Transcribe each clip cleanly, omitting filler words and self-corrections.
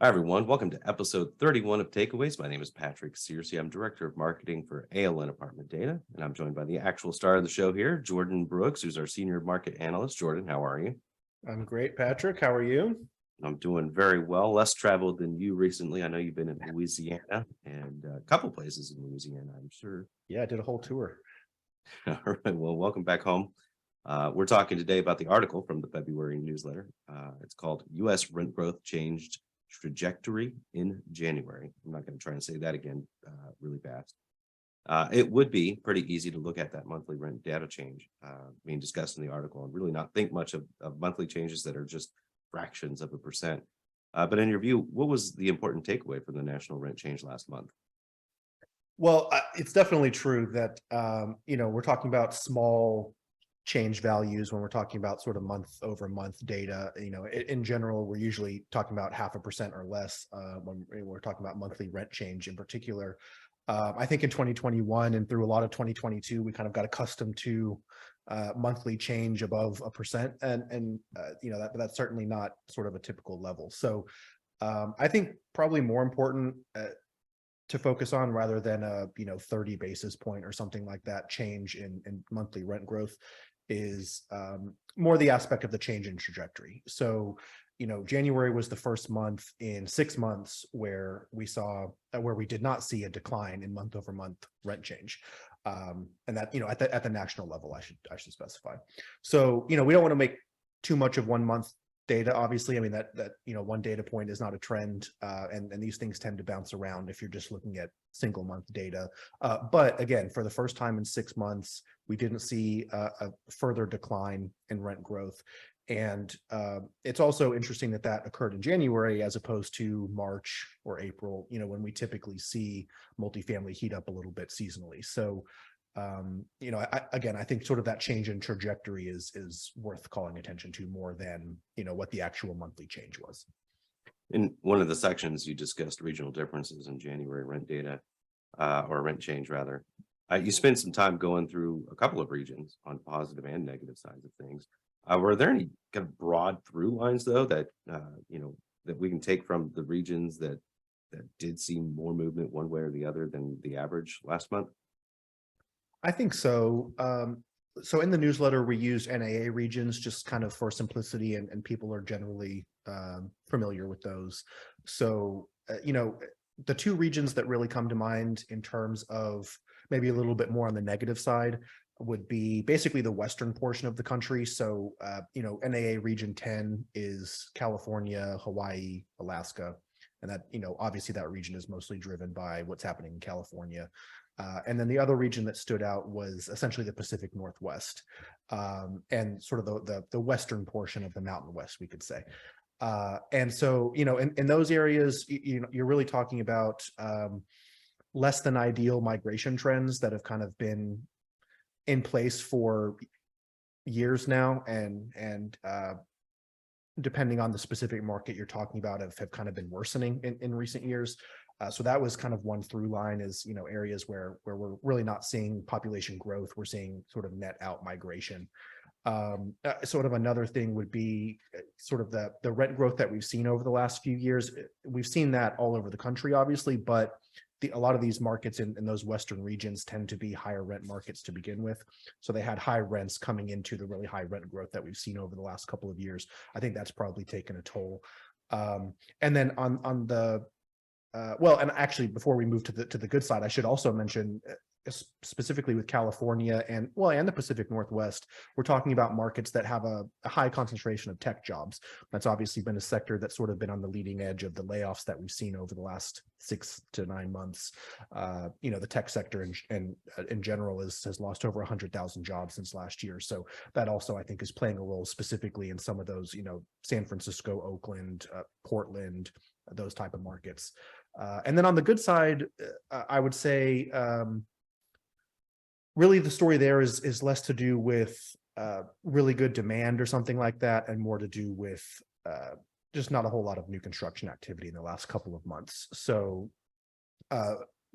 Hi, everyone. Welcome to episode 31 of Takeaways. My name is Patrick Searcy. I'm Director of Marketing for ALN Apartment Data, and I'm joined by the actual star of the show here, Jordan Brooks, who's our Senior Market Analyst. Jordan, how are you? I'm great, Patrick. How are you? I'm doing very well. Less traveled than you recently. I know you've been in Louisiana and a couple places in Louisiana, I'm sure. Yeah, I did a whole tour. All right. Well, welcome back home. We're talking today about the article from the February newsletter. It's called U.S. Rent Growth Changed Trajectory in January. I'm not going to try and say that again really fast. It would be pretty easy to look at that monthly rent data change being discussed in the article and really not think much of monthly changes that are just fractions of a percent. But in your view, what was the important takeaway from the national rent change last month? Well, it's definitely true that, we're talking about small change values when we're talking about sort of month over month data. In general, we're usually talking about 0.5% or less when we're talking about monthly rent change in particular. I think in 2021 and through a lot of 2022, we kind of got accustomed to monthly change above 1%, and that's certainly not sort of a typical level. So I think probably more important to focus on rather than a 30 basis point or something like that change in monthly rent growth is more the aspect of the change in trajectory. So January was the first month in 6 months where we did not see a decline in month over month rent change, and that at the national level, I should specify. So we don't want to make too much of 1 month data. Obviously, I mean that one data point is not a trend, and these things tend to bounce around if you're just looking at single month data. But again, for the first time in 6 months, we didn't see a further decline in rent growth. And it's also interesting that occurred in January as opposed to March or April, when we typically see multifamily heat up a little bit seasonally. So I think sort of that change in trajectory is worth calling attention to more than, what the actual monthly change was. In one of the sections, you discussed regional differences in January rent data, or rent change rather. You spent some time going through a couple of regions on positive and negative sides of things. Were there any kind of broad through lines though that that we can take from the regions that did see more movement one way or the other than the average last month? I think so. So in the newsletter, we use NAA regions just kind of for simplicity, and people are generally familiar with those. So, the two regions that really come to mind in terms of maybe a little bit more on the negative side would be basically the western portion of the country. So, NAA region 10 is California, Hawaii, Alaska. And that, obviously that region is mostly driven by what's happening in California. And then the other region that stood out was essentially the Pacific Northwest, and sort of the western portion of the Mountain West, we could say. And so, in those areas, you're really talking about less than ideal migration trends that have kind of been in place for years now, and depending on the specific market you're talking about, have kind of been worsening in recent years. So that was kind of one through line is, areas where we're really not seeing population growth. We're seeing sort of net out migration. Sort of another thing would be sort of the rent growth that we've seen over the last few years. We've seen that all over the country, obviously, but a lot of these markets in those western regions tend to be higher rent markets to begin with. So they had high rents coming into the really high rent growth that we've seen over the last couple of years. I think that's probably taken a toll. And then on the and actually, before we move to the good side, I should also mention specifically with California and the Pacific Northwest, we're talking about markets that have a high concentration of tech jobs. That's obviously been a sector that's sort of been on the leading edge of the layoffs that we've seen over the last 6 to 9 months. The tech sector in general has lost over 100,000 jobs since last year. So that also, I think, is playing a role specifically in some of those, San Francisco, Oakland, Portland, those type of markets. And then on the good side, I would say really the story there is less to do with really good demand or something like that, and more to do with just not a whole lot of new construction activity in the last couple of months. So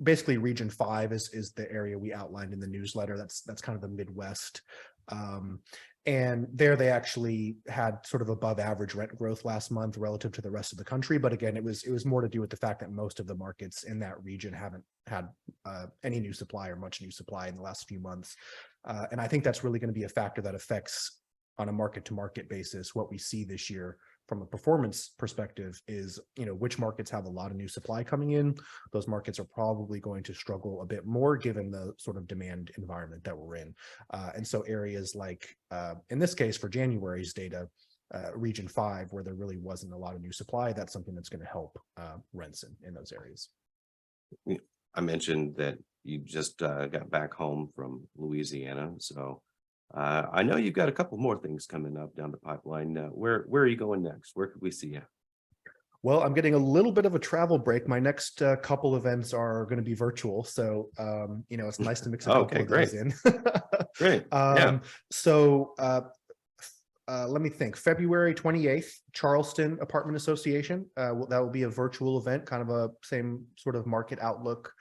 basically region 5 is the area we outlined in the newsletter. That's kind of the Midwest. And there they actually had sort of above average rent growth last month relative to the rest of the country. But again, it was more to do with the fact that most of the markets in that region haven't had any new supply or much new supply in the last few months. And I think that's really going to be a factor that affects on a market to market basis what we see this year from a performance perspective is, which markets have a lot of new supply coming in. Those markets are probably going to struggle a bit more given the sort of demand environment that we're in. And so areas like, in this case, for January's data, region 5, where there really wasn't a lot of new supply, that's something that's going to help rents in those areas. I mentioned that you just got back home from Louisiana. So I know you've got a couple more things coming up down the pipeline. Where are you going next? Where could we see you? Well, I'm getting a little bit of a travel break. My next couple events are going to be virtual. So, it's nice to mix a couple of those in. Great. Yeah. So let me think. February 28th, Charleston Apartment Association. That will be a virtual event, kind of a same sort of market outlook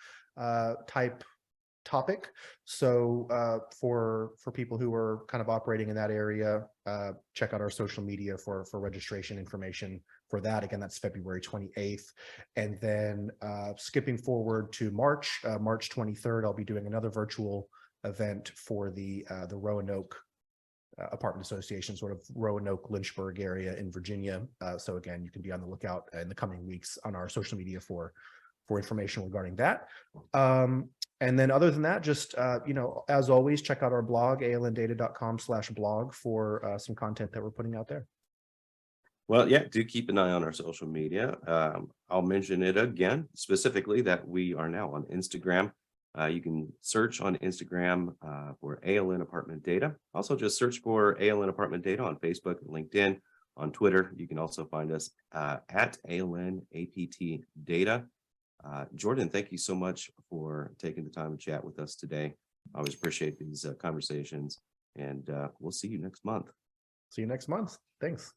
type topic. So for people who are kind of operating in that area, check out our social media for registration information for that. Again, that's February 28th. And then skipping forward to March 23rd, I'll be doing another virtual event for the Roanoke Apartment Association, sort of Roanoke, Lynchburg area in Virginia. So again, you can be on the lookout in the coming weeks on our social media for information regarding that. And then other than that, just, as always, check out our blog, alndata.com/blog for some content that we're putting out there. Well, yeah, do keep an eye on our social media. I'll mention it again, specifically that we are now on Instagram. You can search on Instagram for ALN Apartment Data. Also, just search for ALN Apartment Data on Facebook and LinkedIn. On Twitter, you can also find us at ALN APT Data. Jordan, thank you so much for taking the time to chat with us today. I always appreciate these conversations, and we'll see you next month. See you next month. Thanks.